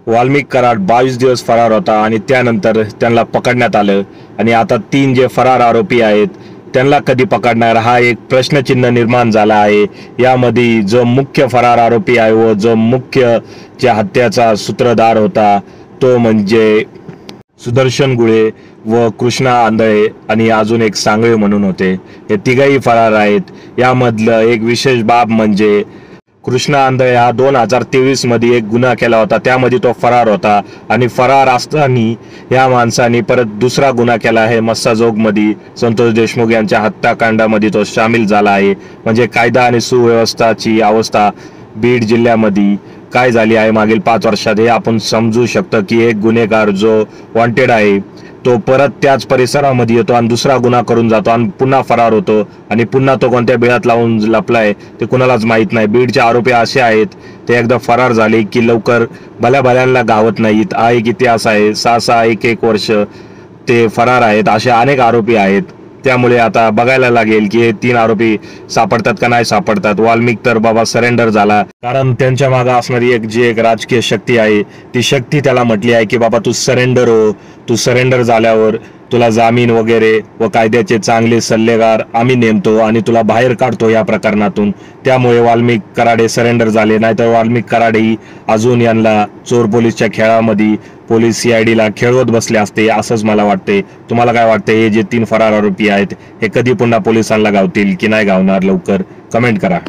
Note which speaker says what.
Speaker 1: वाल्मिक कराड 22 दिवस फरार होता आणि त्यानंतर त्यांना पकडण्यात आलं आणि आता 3 जे फरार आरोपी आहेत त्यांना कधी पकडणार हा एक प्रश्नचिन्ह निर्माण झाला आहे। यामध्ये जो मुख्य फरार आरोपी आहे व जो मुख्य ज्या हत्याचा सूत्रधार होता तो म्हणजे सुदर्शन गुळे व कृष्णा आंधळे आणि अजून एक सांगळे म्हणून होते। हे तिघही फरार आहेत। यामधलं एक विशेष बाब म्हणजे कृष्णा आंधळे हा 2023 मध्ये एक गुन्हा केला होता, त्यामध्ये तो फरार होता आणि फरार असताना या माणसाने परत दुसरा गुन्हा केला आहे। मस्साजोग मध्ये संतोष देशमुख यांच्या हत्याकांडामध्ये तो सामील झाला आहे। म्हणजे कायदा आणि सुव्यवस्थाची अवस्था बीड जिल्ह्यामध्ये काय झाली आहे मागील 5 वर्षात हे आपण समजू शकतो की एक गुन्हेगार जो वॉन्टेड आहे तो परत त्याच परिसरामध्ये येतो आणि दुसरा गुन्हा करून जातो आणि पुन्हा फरार होतो आणि पुन्हा तो कोणत्या बिळात लावून लपलाय ते कुणालाच माहित नाही। बीडचे आरोपी असे आहेत ते एकदा फरार झाले की लवकर भल्याभल्यांना गावत नाहीत। हा एक इतिहास आहे। 6-6 1-1 वर्ष ते फरार आहेत। असे अनेक आरोपी आहेत। त्यामुळे आता बघायला लागेल की हे 3 आरोपी सापडतात का नाही सापडतात। वाल्मिक तर बाबा सरेंडर झाला, कारण त्यांच्या मागे असणारी एक राजकीय शक्ती आहे ती शक्ती त्याला म्हटली आहे की बाबा तू सरेंडर हो, तू सरेंडर झाल्यावर तुला जामीन वगैरे व कायद्याचे चांगले सल्लेगार आम्ही नेमतो आणि तुला बाहेर काढतो या प्रकरणातून। त्यामुळे वाल्मिक कराडे सरेंडर झाले, नाहीतर वाल्मिक कराडेही अजून यांना चोर पोलीसच्या खेळामध्ये पोलीस CID ला खेळवत बसले असते असंच मला वाटते। तुम्हाला काय वाटते हे जे 3 फरार आरोपी आहेत हे कधी पुन्हा पोलिसांना गावतील की नाही गावणार? लवकर कमेंट करा।